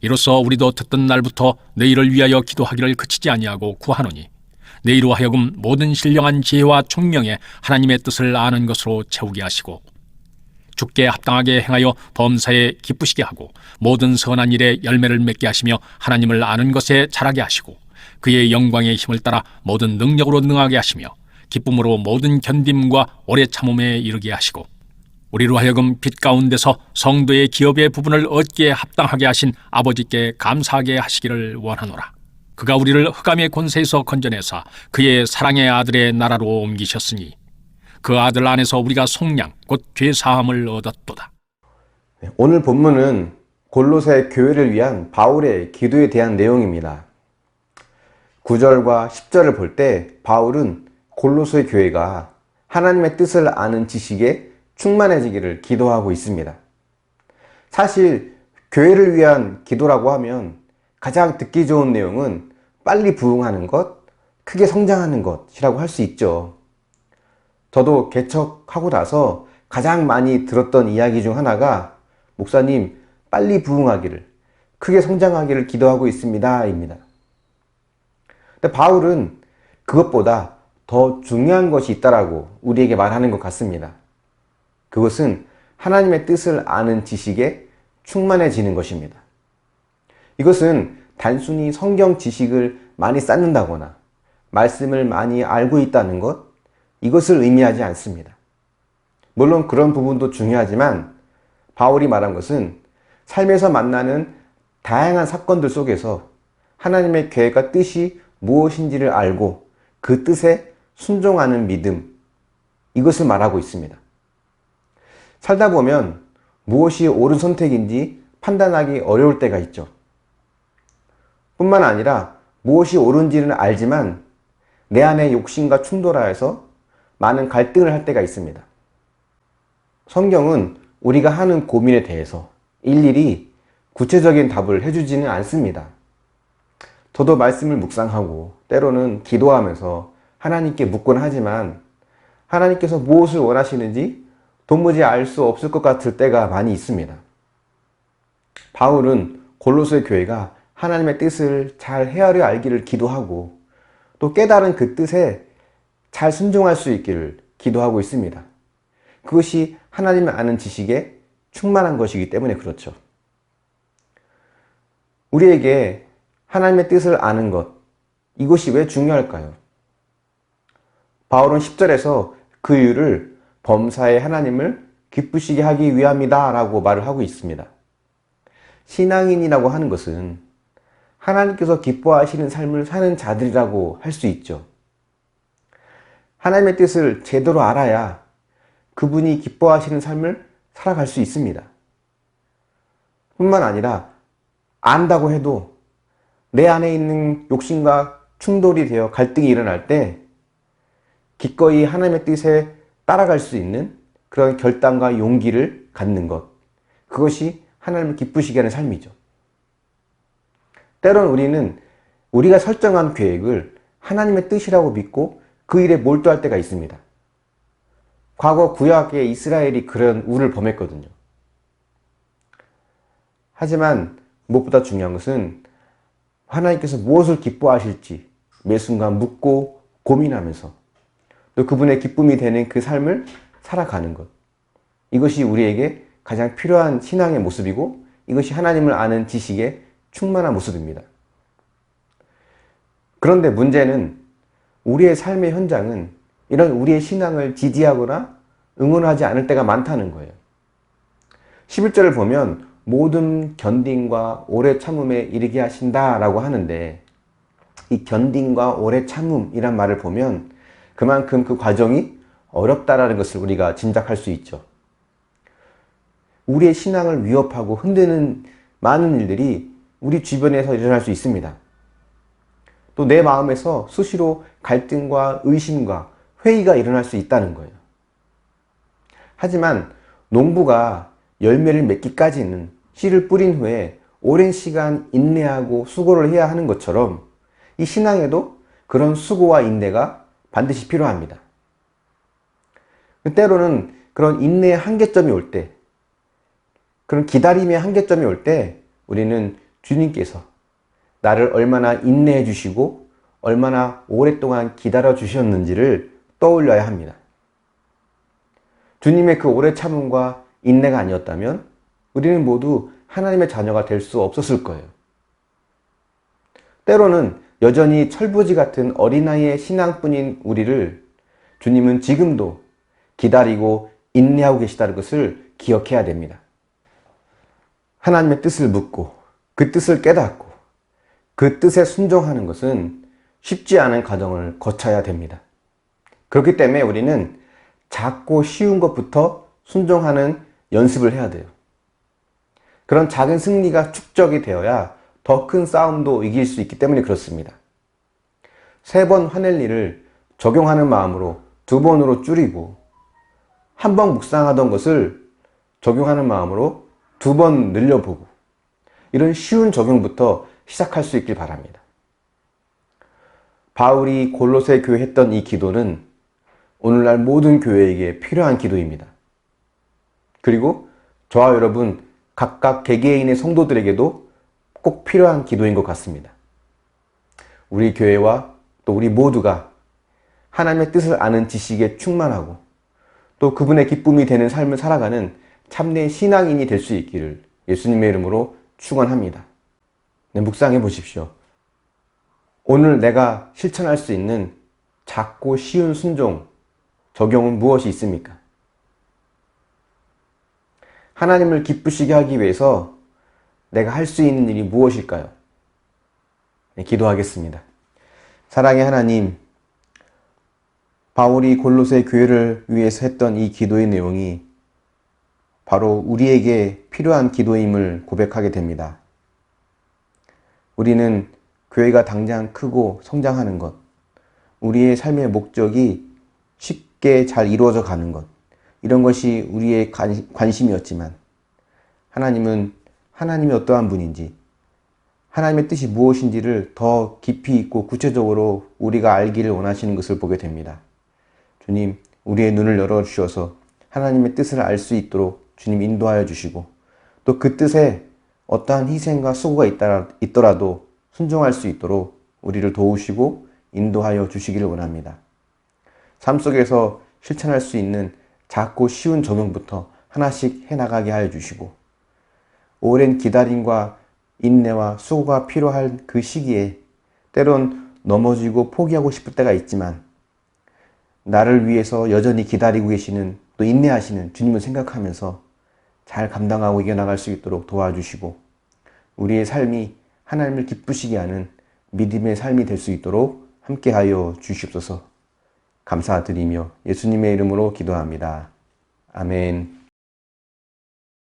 이로써 우리도 듣던 날부터 너희를 위하여 기도하기를 그치지 아니하고 구하노니 너희로 하여금 모든 신령한 지혜와 총명에 하나님의 뜻을 아는 것으로 채우게 하시고 주께 합당하게 행하여 범사에 기쁘시게 하고 모든 선한 일에 열매를 맺게 하시며 하나님을 아는 것에 자라게 하시고 그의 영광의 힘을 따라 모든 능력으로 능하게 하시며 기쁨으로 모든 견딤과 오래 참음에 이르게 하시고 우리로 하여금 빛 가운데서 성도의 기업의 부분을 얻기에 합당하게 하신 아버지께 감사하게 하시기를 원하노라. 그가 우리를 흑암의 권세에서 건져내사 그의 사랑의 아들의 나라로 옮기셨으니 그 아들 안에서 우리가 속량 곧 죄사함을 얻었도다. 오늘 본문은 골로새 교회를 위한 바울의 기도에 대한 내용입니다. 9절과 10절을 볼 때 바울은 골로새 교회가 하나님의 뜻을 아는 지식에 충만해지기를 기도하고 있습니다. 사실 교회를 위한 기도라고 하면 가장 듣기 좋은 내용은 빨리 부흥하는 것, 크게 성장하는 것이라고 할 수 있죠. 저도 개척하고 나서 가장 많이 들었던 이야기 중 하나가 목사님 빨리 부흥하기를, 크게 성장하기를 기도하고 있습니다 입니다. 근데 바울은 그것보다 더 중요한 것이 있다라고 우리에게 말하는 것 같습니다. 그것은 하나님의 뜻을 아는 지식에 충만해지는 것입니다. 이것은 단순히 성경 지식을 많이 쌓는다거나 말씀을 많이 알고 있다는 것, 이것을 의미하지 않습니다. 물론 그런 부분도 중요하지만 바울이 말한 것은 삶에서 만나는 다양한 사건들 속에서 하나님의 계획과 뜻이 무엇인지를 알고 그 뜻에 순종하는 믿음, 이것을 말하고 있습니다. 살다 보면 무엇이 옳은 선택인지 판단하기 어려울 때가 있죠. 뿐만 아니라 무엇이 옳은지는 알지만 내 안의 욕심과 충돌하여서 많은 갈등을 할 때가 있습니다. 성경은 우리가 하는 고민에 대해서 일일이 구체적인 답을 해주지는 않습니다. 저도 말씀을 묵상하고 때로는 기도하면서 하나님께 묻곤 하지만 하나님께서 무엇을 원하시는지 도무지 알 수 없을 것 같을 때가 많이 있습니다. 바울은 골로새 교회가 하나님의 뜻을 잘 헤아려 알기를 기도하고 또 깨달은 그 뜻에 잘 순종할 수 있기를 기도하고 있습니다. 그것이 하나님을 아는 지식에 충만한 것이기 때문에 그렇죠. 우리에게 하나님의 뜻을 아는 것, 이것이 왜 중요할까요? 바울은 10절에서 그 이유를 범사에 하나님을 기쁘시게 하기 위함이다 라고 말을 하고 있습니다. 신앙인이라고 하는 것은 하나님께서 기뻐하시는 삶을 사는 자들이라고 할 수 있죠. 하나님의 뜻을 제대로 알아야 그분이 기뻐하시는 삶을 살아갈 수 있습니다. 뿐만 아니라 안다고 해도 내 안에 있는 욕심과 충돌이 되어 갈등이 일어날 때 기꺼이 하나님의 뜻에 따라갈 수 있는 그런 결단과 용기를 갖는 것, 그것이 하나님을 기쁘시게 하는 삶이죠. 때론 우리는 우리가 설정한 계획을 하나님의 뜻이라고 믿고 그 일에 몰두할 때가 있습니다. 과거 구약의 이스라엘이 그런 우를 범했거든요. 하지만 무엇보다 중요한 것은 하나님께서 무엇을 기뻐하실지 매 순간 묻고 고민하면서 또 그분의 기쁨이 되는 그 삶을 살아가는 것, 이것이 우리에게 가장 필요한 신앙의 모습이고 이것이 하나님을 아는 지식의 충만한 모습입니다. 그런데 문제는 우리의 삶의 현장은 이런 우리의 신앙을 지지하거나 응원하지 않을 때가 많다는 거예요. 11절을 보면 모든 견딘과 오래 참음에 이르게 하신다 라고 하는데 이 견딘과 오래 참음이란 말을 보면 그만큼 그 과정이 어렵다라는 것을 우리가 짐작할 수 있죠. 우리의 신앙을 위협하고 흔드는 많은 일들이 우리 주변에서 일어날 수 있습니다. 또 내 마음에서 수시로 갈등과 의심과 회의가 일어날 수 있다는 거예요. 하지만 농부가 열매를 맺기까지는 씨를 뿌린 후에 오랜 시간 인내하고 수고를 해야 하는 것처럼 이 신앙에도 그런 수고와 인내가 반드시 필요합니다. 때로는 그런 인내의 한계점이 올 때, 그런 기다림의 한계점이 올 때 우리는 주님께서 나를 얼마나 인내해 주시고 얼마나 오랫동안 기다려 주셨는지를 떠올려야 합니다. 주님의 그 오래 참음과 인내가 아니었다면 우리는 모두 하나님의 자녀가 될 수 없었을 거예요. 때로는 여전히 철부지 같은 어린아이의 신앙뿐인 우리를 주님은 지금도 기다리고 인내하고 계시다는 것을 기억해야 됩니다. 하나님의 뜻을 묻고 그 뜻을 깨닫고 그 뜻에 순종하는 것은 쉽지 않은 과정을 거쳐야 됩니다. 그렇기 때문에 우리는 작고 쉬운 것부터 순종하는 연습을 해야 돼요. 그런 작은 승리가 축적이 되어야 더 큰 싸움도 이길 수 있기 때문에 그렇습니다. 3번 화낼 일을 적용하는 마음으로 2번으로 줄이고 한 번 묵상하던 것을 적용하는 마음으로 2번 늘려보고 이런 쉬운 적용부터 시작할 수 있길 바랍니다. 바울이 골로새 교회에 했던 이 기도는 오늘날 모든 교회에게 필요한 기도입니다. 그리고 저와 여러분 각각 개개인의 성도들에게도 꼭 필요한 기도인 것 같습니다. 우리 교회와 또 우리 모두가 하나님의 뜻을 아는 지식에 충만하고 또 그분의 기쁨이 되는 삶을 살아가는 참된 신앙인이 될 수 있기를 예수님의 이름으로 축원합니다. 네, 묵상해 보십시오. 오늘 내가 실천할 수 있는 작고 쉬운 순종, 적용은 무엇이 있습니까? 하나님을 기쁘시게 하기 위해서 내가 할 수 있는 일이 무엇일까요? 네, 기도하겠습니다. 사랑의 하나님, 바울이 골로새 교회를 위해서 했던 이 기도의 내용이 바로 우리에게 필요한 기도임을 고백하게 됩니다. 우리는 교회가 당장 크고 성장하는 것, 우리의 삶의 목적이 쉽게 잘 이루어져 가는 것, 이런 것이 우리의 관심이었지만 하나님은 하나님이 어떠한 분인지, 하나님의 뜻이 무엇인지를 더 깊이 있고 구체적으로 우리가 알기를 원하시는 것을 보게 됩니다. 주님, 우리의 눈을 열어주셔서 하나님의 뜻을 알 수 있도록 주님 인도하여 주시고 또 그 뜻에 어떠한 희생과 수고가 있더라도 순종할 수 있도록 우리를 도우시고 인도하여 주시기를 원합니다. 삶 속에서 실천할 수 있는 작고 쉬운 적용부터 하나씩 해나가게 하여 주시고 오랜 기다림과 인내와 수고가 필요할 그 시기에 때론 넘어지고 포기하고 싶을 때가 있지만 나를 위해서 여전히 기다리고 계시는 또 인내하시는 주님을 생각하면서 잘 감당하고 이겨나갈 수 있도록 도와주시고 우리의 삶이 하나님을 기쁘시게 하는 믿음의 삶이 될 수 있도록 함께하여 주시옵소서. 감사드리며 예수님의 이름으로 기도합니다. 아멘.